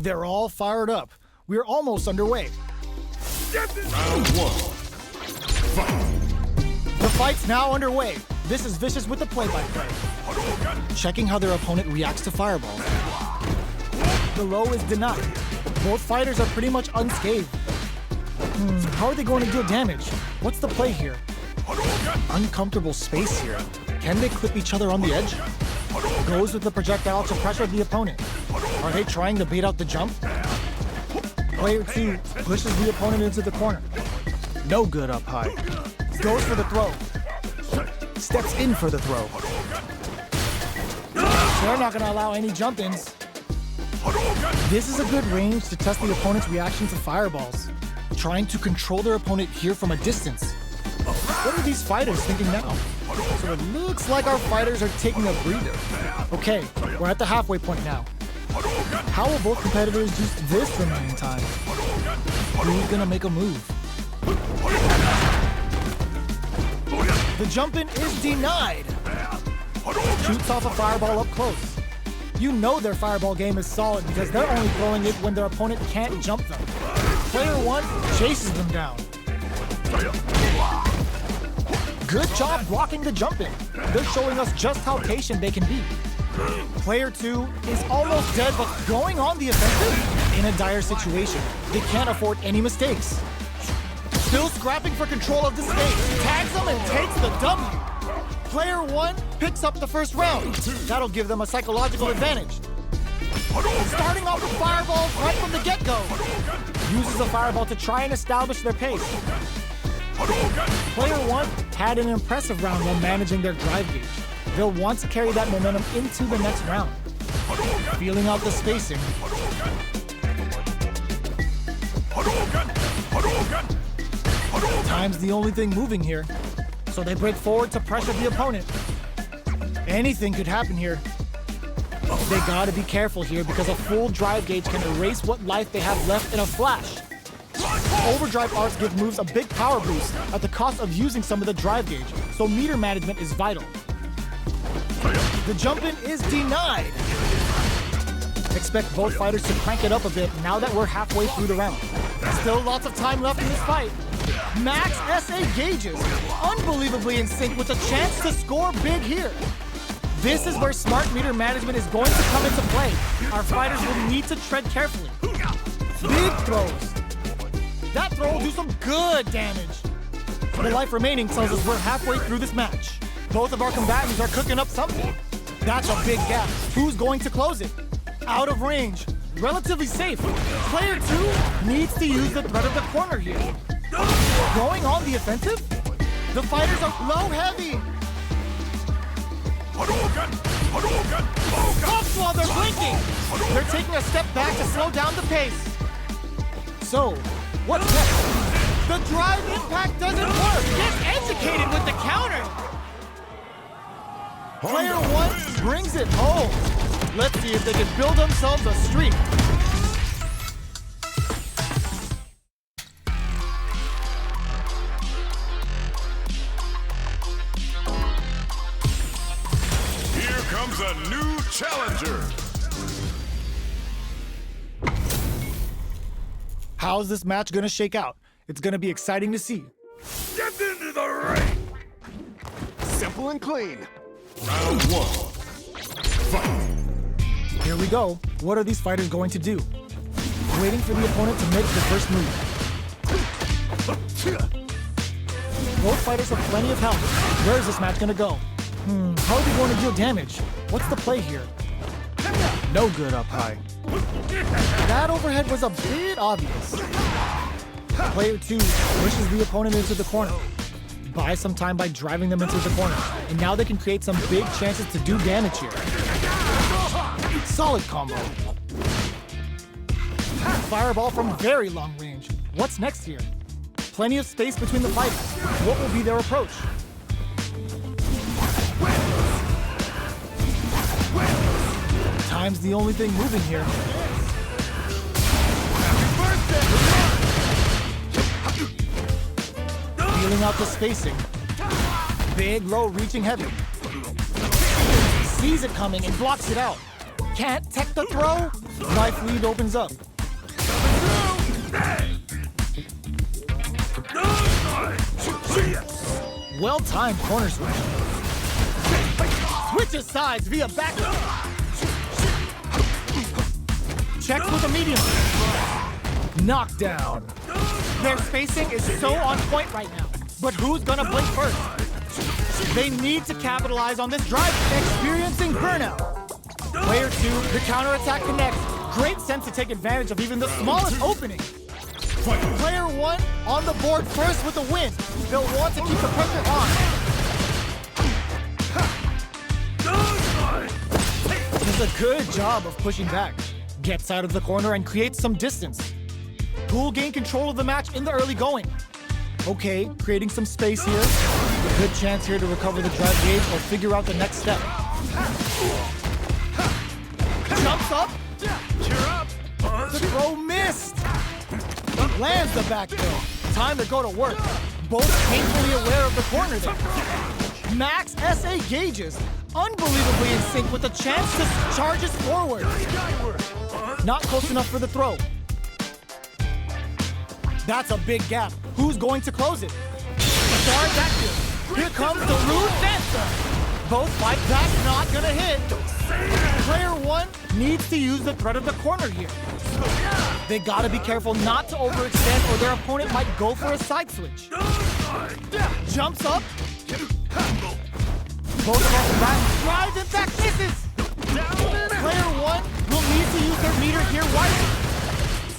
They're all fired up. We're almost underway. Round one. Fight. The fight's now underway. This is Vicious with the play-by-play. Checking how their opponent reacts to fireballs. The low is denied. Both fighters are pretty much unscathed. How are they going to deal damage? What's the play here? Uncomfortable space here. Can they clip each other on the edge? Goes with the projectile to pressure the opponent. Are they trying to bait out the jump? Player 2 pushes the opponent into the corner. No good up high. Goes for the throw. Steps in for the throw. They're not going to allow any jump-ins. This is a good range to test the opponent's reaction to fireballs. Trying to control their opponent here from a distance. What are these fighters thinking now? So it looks like our fighters are taking a breather. Okay, we're at the halfway point now. How will both competitors use this remaining time? Who's gonna make a move? The jump-in is denied. Shoots off a fireball up close. You know their fireball game is solid because they're only throwing it when their opponent can't jump them. Player 1 chases them down. Good job blocking the jump-in. They're showing us just how patient they can be. Player 2 is almost dead, but going on the offensive in a dire situation. They can't afford any mistakes. Still scrapping for control of the space. Tags them and takes the W. Player 1 picks up the first round. That'll give them a psychological advantage. Starting off with fireballs right from the get-go. Uses a fireball to try and establish their pace. Player 1 had an impressive round while managing their drive gauge. They'll want to carry that momentum into the next round. Feeling out the spacing. Time's the only thing moving here, so they break forward to pressure the opponent. Anything could happen here. They gotta be careful here because a full drive gauge can erase what life they have left in a flash. Overdrive arts give moves a big power boost at the cost of using some of the drive gauge, so meter management is vital. The jump-in is denied. Expect both fighters to crank it up a bit now that we're halfway through the round. Still lots of time left in this fight. Max SA gauges, unbelievably in sync with a chance to score big here. This is where smart meter management is going to come into play. Our fighters will need to tread carefully. Big throws. That throw will do some good damage. The life remaining tells us we're halfway through this match. Both of our combatants are cooking up something. That's a big gap. Who's going to close it? Out of range. Relatively safe. Player 2 needs to use the threat of the corner here. Going on the offensive? The fighters are low heavy. Pops while they're blinking. They're taking a step back to slow down the pace. So, what's next? The drive impact doesn't work. Get educated with the counter. Player 1 brings it home. Let's see if they can build themselves a streak. Here comes a new challenger. How's this match gonna shake out? It's gonna be exciting to see. Get into the ring. Simple and clean. Round one. Fight. Here we go. What are these fighters going to do? Waiting for the opponent to make the first move. Both fighters have plenty of health. Where is this match gonna go? How are they going to deal damage? What's the play here? No good up high. That overhead was a bit obvious. Player 2 pushes the opponent into the corner. Buy some time by driving them into the corner. And now they can create some big chances to do damage here. Solid combo. Fireball from very long range. What's next here? Plenty of space between the fighters. What will be their approach? Time's the only thing moving here. Feeling out the spacing. Big, low, reaching heavy. Sees it coming and blocks it out. Can't tech the throw. Life lead opens up. Well-timed corner switch. Switches sides via back. Checks with a medium. Knockdown. Their spacing is so on point right now. But who's gonna blink first? They need to capitalize on this drive, experiencing burnout. Player 2, the counterattack connects. Great sense to take advantage of even the smallest opening. Player 1 on the board first with a win. They'll want to keep the pressure on. Does a good job of pushing back. Gets out of the corner and creates some distance. Pool gain control of the match in the early going. Okay, creating some space here. A good chance here to recover the drive gauge or figure out the next step. Jumps up. The throw missed. Lands the back throw. Time to go to work. Both painfully aware of the corner there. Max SA gauges. Unbelievably in sync with a chance to charges forward. Not close enough for the throw. That's a big gap. Who's going to close it? Guard back here comes the rude fence. Both fight back, not gonna hit. Player 1 needs to use the threat of the corner here. They gotta be careful not to overextend or their opponent might go for a side switch. Jumps up. Both of us back, drives and back misses. Player 1 will need to use their meter here wisely.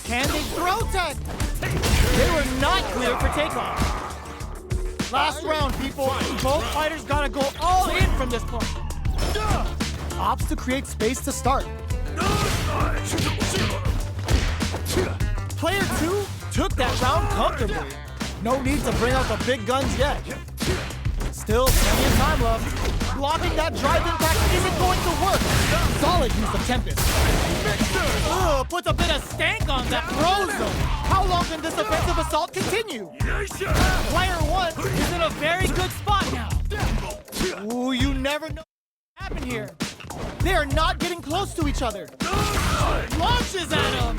Can they throw tech? They were not clear for takeoff. Last round, people. Both fighters gotta go all in from this point. Opts to create space to start. Player 2 took that round comfortably. No need to bring out the big guns yet. Still plenty of time left. Blocking that drive impact isn't going to work. Solid use of Tempest. Ugh, puts a bit of stank on that throw zone. How long can this offensive assault continue? Player 1 is in a very good spot now. Ooh, you never know what happened here. They are not getting close to each other. Launches at him.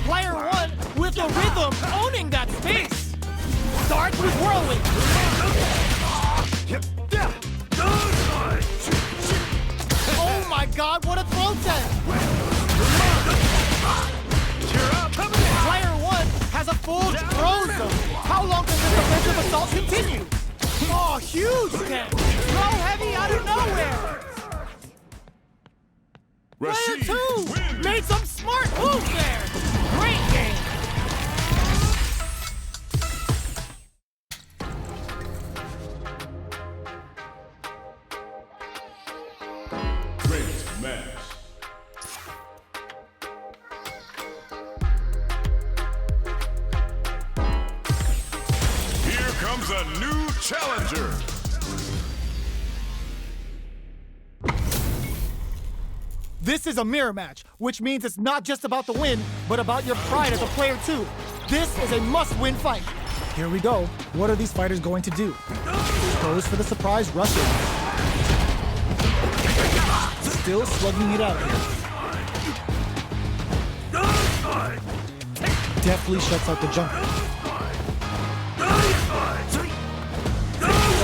Player 1 with a rhythm, owning that space. Starts with whirlwind. Oh my God, what a throw tech! Player 1 has a full throw zone. How long can this offensive assault continue? Oh, huge tech! Throw heavy out of nowhere! Player 2 made some smart moves there! Great game! Comes a new challenger. This is a mirror match, which means it's not just about the win, but about your pride as a player too. This is a must-win fight. Here we go. What are these fighters going to do? Goes for the surprise rush in. Still slugging it out here. Deftly shuts out the jumper.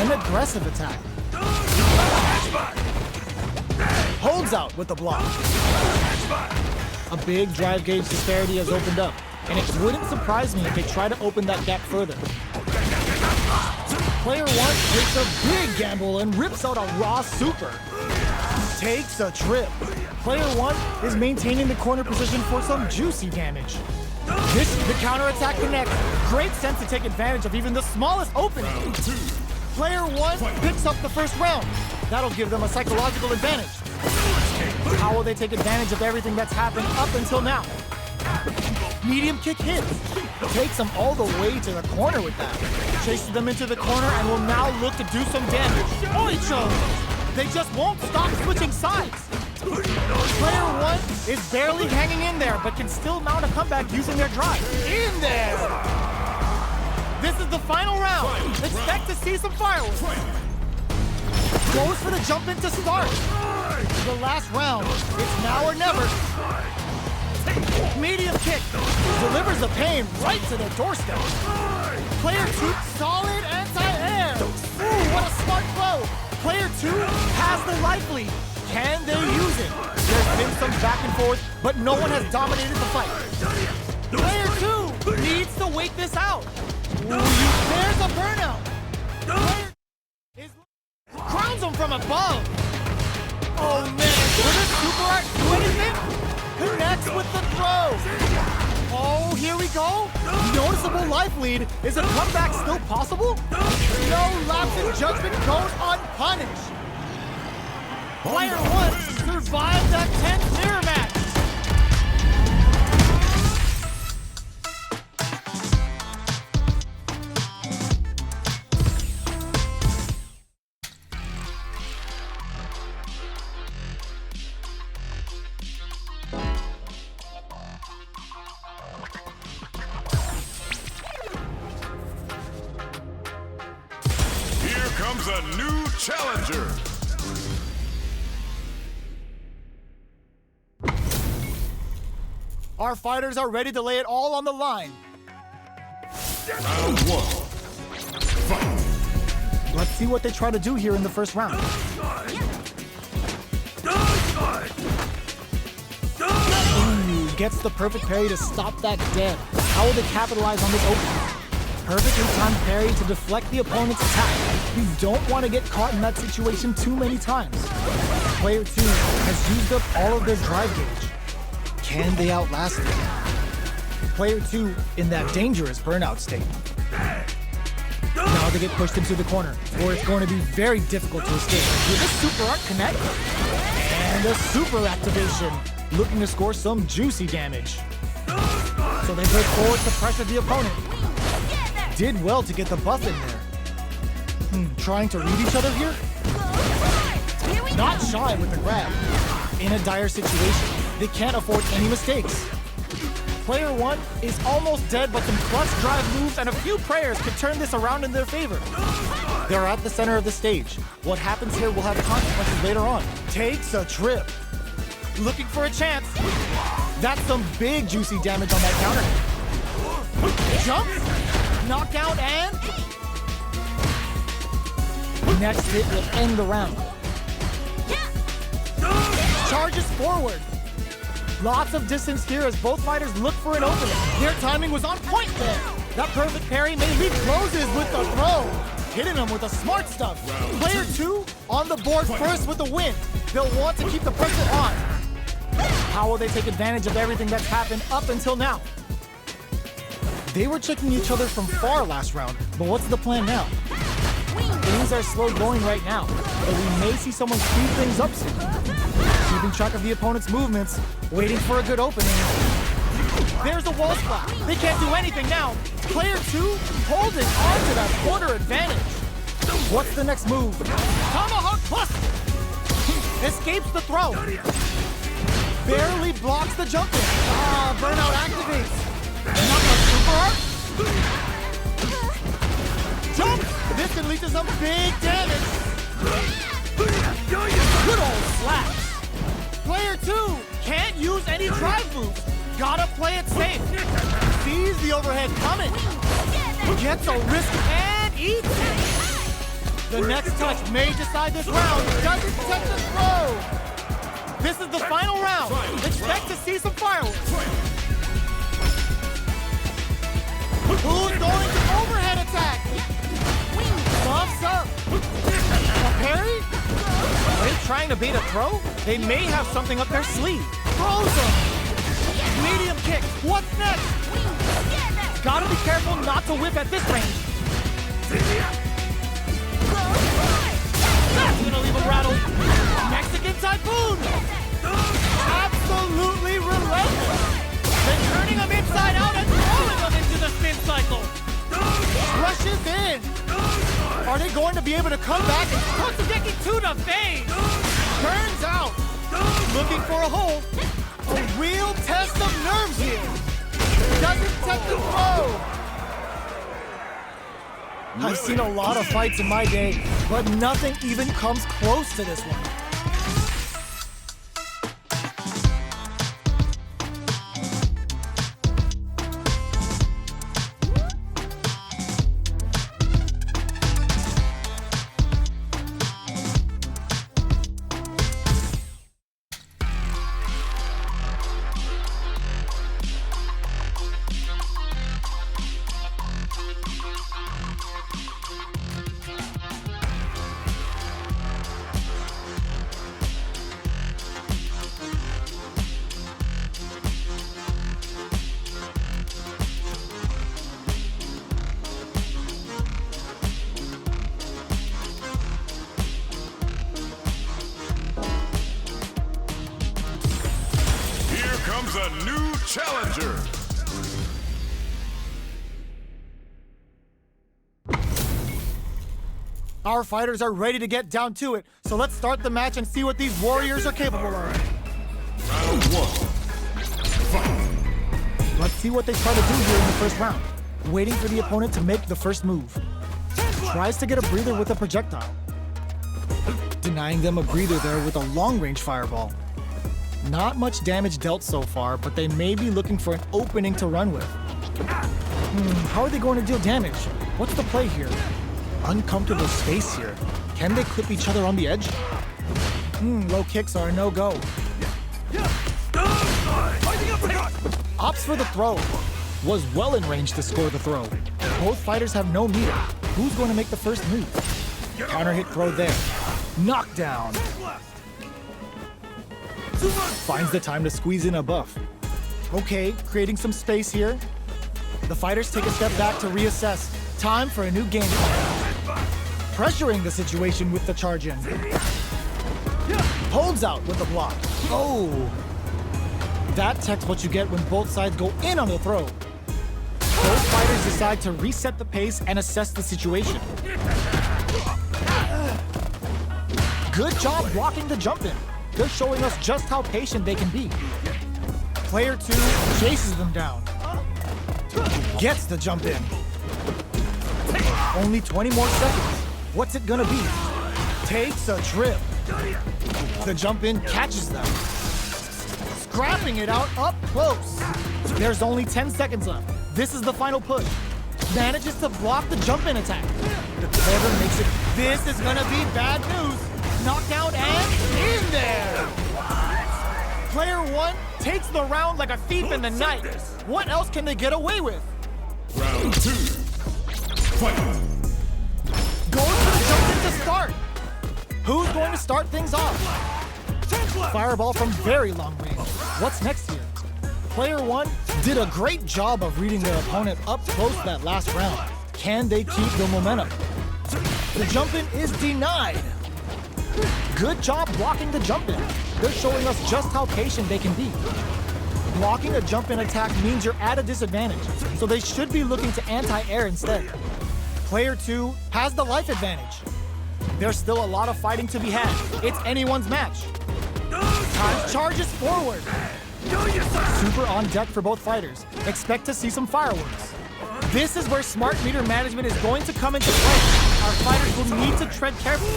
An aggressive attack. Holds out with the block. A big drive gauge disparity has opened up, and it wouldn't surprise me if they try to open that gap further. Player 1 takes a big gamble and rips out a raw super. Takes a trip. Player 1 is maintaining the corner position for some juicy damage. The counterattack connects. Great sense to take advantage of even the smallest opening. Player 1 picks up the first round. That'll give them a psychological advantage. How will they take advantage of everything that's happened up until now? Medium kick hits. Takes them all the way to the corner with that. Chases them into the corner and will now look to do some damage. Oicho! They just won't stop switching sides. Player 1 is barely hanging in there, but can still mount a comeback using their drive. In there! This is the final round. Expect to see some fireworks. Goes for the jump in to start. The last round. It's now or never. Medium kick. Delivers the pain right to their doorstep. Player 2, solid anti-air. Ooh, what a smart throw. Player 2 has the life lead. Can they use it? There's been some back and forth, but no one has dominated the fight. Player 2 needs to wait this out. Ooh, there's a burnout. Player is crowns him from above. Oh man, will this super art do anything? Connects with the throw. Oh, here we go. Noticeable life lead. Is a comeback still possible? No lapse in judgment goes unpunished. Player 1 survived that tense mirror match. Here comes a new challenger. Our fighters are ready to lay it all on the line. Round 1. Fight. Let's see what they try to do here in the first round. Ooh, gets the perfect parry to stop that dead. How will they capitalize on this opening? Perfectly timed parry to deflect the opponent's attack. You don't want to get caught in that situation too many times. Player 2 has used up all of their drive gauge. Can they outlast it? Player 2 in that dangerous burnout state. Now they get pushed into the corner, where it's going to be very difficult to escape. Will this super art connect? And a super activation, looking to score some juicy damage. So they break forward to pressure the opponent. Did well to get the buff in there. Trying to read each other here? Not shy with the grab. In a dire situation, they can't afford any mistakes. Player 1 is almost dead, but some clutch drive moves and a few prayers could turn this around in their favor. They're at the center of the stage. What happens here will have consequences later on. Takes a trip. Looking for a chance. That's some big juicy damage on that counter. Jumps, knockout, and next hit will end the round. Charges forward. Lots of distance here as both fighters look for an opening. Their timing was on point there. That perfect parry may lead closes with the throw. Hitting them with the smart stuff. Player 2 on the board first with the win. They'll want to keep the pressure on. How will they take advantage of everything that's happened up until now? They were checking each other from far last round, but what's the plan now? Things are slow going right now, but we may see someone speed things up soon. Keeping track of the opponent's movements, waiting for a good opening. There's the wall splat. They can't do anything now. Player 2 holding on to that quarter advantage. What's the next move? Tomahawk plus! Escapes the throw. Barely blocks the jump in. Burnout activates. Not a super art. Jump! This can lead to some big damage. Good old slaps. Player 2 can't use any drive moves. Gotta play it safe. Sees the overhead coming. Gets a risk and eats it. The next touch may decide this round. Doesn't touch the throw. This is the final round. Expect to see some fireworks. Who's going to overhead attack? Bumps up. A parry? Are they trying to bait a throw? They may have something up their sleeve. Throws them. Medium kick. What's next? Gotta be careful not to whip at this range. That's gonna leave a rattle. Mexican Typhoon. Absolutely relentless. They're turning them inside out and throwing them into the spin cycle. Rushes in. Are they going to be able to come back and Kotsugeki to the face? Turns out. Looking for a hole. A real test of nerves here. Doesn't take the throw. I've seen a lot of fights in my day, but nothing even comes close to this one. comes a new challenger. Our fighters are ready to get down to it, so let's start the match and see what these warriors are capable of. Round one. Fight. Let's see what they try to do here in the first round. Waiting for the opponent to make the first move. Tries to get a breather with a projectile. Denying them a breather there with a long-range fireball. Not much damage dealt so far, but they may be looking for an opening to run with. How are they going to deal damage? What's the play here? Uncomfortable space here. Can they clip each other on the edge? Low kicks are a no-go. Opts for the throw. Was well in range to score the throw. Both fighters have no meter. Who's going to make the first move? Counter hit throw there. Knockdown. Finds the time to squeeze in a buff. Okay, creating some space here. The fighters take a step back to reassess. Time for a new game plan. Pressuring the situation with the charge in. Holds out with the block. Oh! That tech's what you get when both sides go in on the throw. Both fighters decide to reset the pace and assess the situation. Good job blocking the jump in. They're showing us just how patient they can be. Player 2 chases them down. Gets the jump in. Only 20 more seconds. What's it gonna be? Takes a trip. The jump in catches them. Scrapping it out up close. There's only 10 seconds left. This is the final push. Manages to block the jump in attack. The clever makes it. This is gonna be bad news. Knockdown and in there. Player 1 takes the round like a thief in the night. What else can they get away with? Round 2. Fight. Goes for the jump in to start. Who's going to start things off? Fireball from very long range. What's next here? Player 1 did a great job of reading their opponent up close that last round. Can they keep the momentum? The jump in is denied. Good job blocking the jump in. They're showing us just how patient they can be. Blocking a jump in attack means you're at a disadvantage, so they should be looking to anti-air instead. Player 2 has the life advantage. There's still a lot of fighting to be had. It's anyone's match. Time charges forward. Super on deck for both fighters. Expect to see some fireworks. This is where smart meter management is going to come into play. Our fighters will need to tread carefully.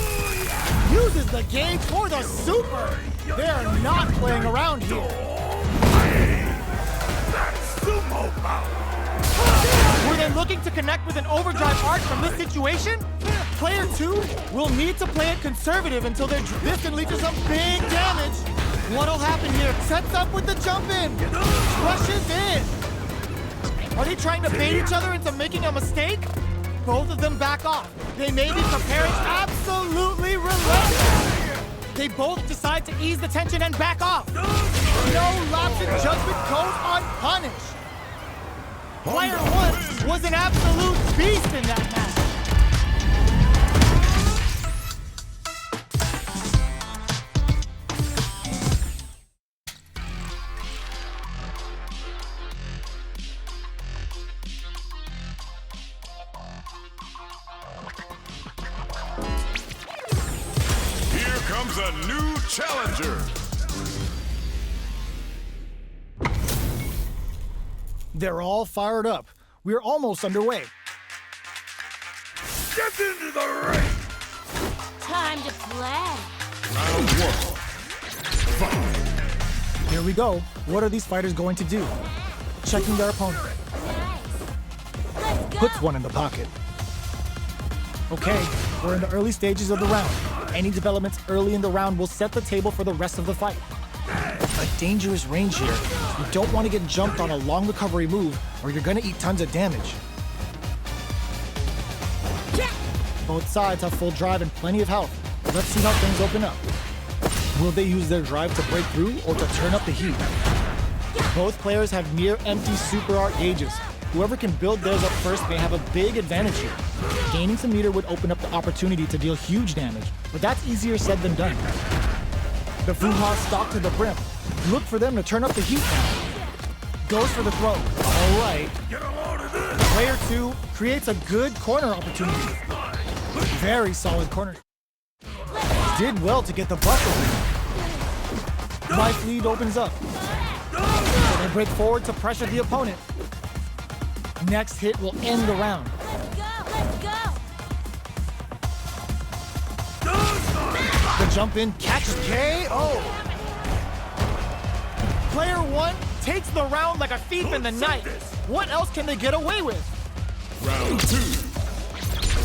Uses the gauge for the super. They are not playing around here. Were they looking to connect with an overdrive arc from this situation? Player 2 will need to play it conservative until this can lead to some big damage. What'll happen here? Sets up with the jump in. Rushes in. Are they trying to bait each other into making a mistake? Both of them back off. They may be preparing absolutely relentless. They both decide to ease the tension and back off. No lapse in judgment goes unpunished. Player 1 was an absolute beast in that match. Here comes a new challenger. They're all fired up. We're almost underway. Get into the ring. Time to play. Round 1. Fight. Here we go. What are these fighters going to do? Checking their opponent. Let's go. Puts one in the pocket. Okay, we're in the early stages of the round. Any developments early in the round will set the table for the rest of the fight. A dangerous range here. You don't want to get jumped on a long recovery move or you're gonna eat tons of damage. Both sides have full drive and plenty of health. Let's see how things open up. Will they use their drive to break through or to turn up the heat? Both players have near empty super art gauges. Whoever can build theirs up first may have a big advantage here. Gaining some meter would open up the opportunity to deal huge damage, but that's easier said than done. The Fuha stock to the brim. Look for them to turn up the heat now. goes for the throw. All right. Player 2 creates a good corner opportunity. Very solid corner. Did well to get the buffer. Life lead opens up. So they break forward to pressure the opponent. Next hit will end the round. Let's go! The jump in catches KO. Player 1 takes the round like a thief in the night. What else can they get away with? Round 2.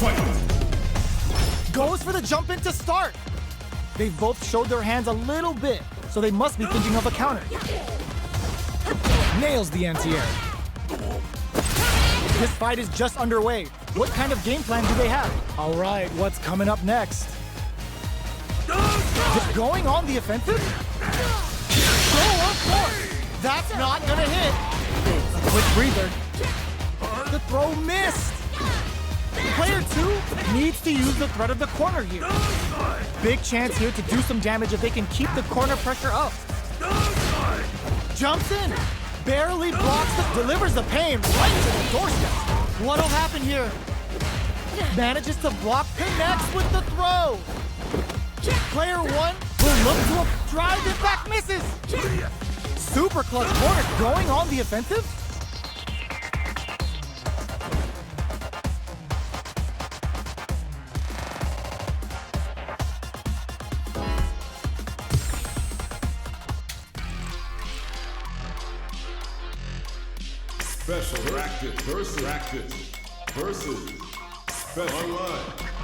Fight. Goes for the jump in to start. They've both showed their hands a little bit, so they must be thinking of a counter. Nails the anti-air. This fight is just underway. What kind of game plan do they have? All right, what's coming up next? Just going on the offensive? Show of force. That's not gonna hit. A quick breather. The throw missed. Player 2 needs to use the threat of the corner here. Big chance here to do some damage if they can keep the corner pressure up. Jumps in. Barely blocks delivers the pain right to the doorstep. What'll happen here? Manages to block, connects with the throw. Player 1 will look to drive it back, misses. Super clutch corner going on the offensive. Special practice versus special online.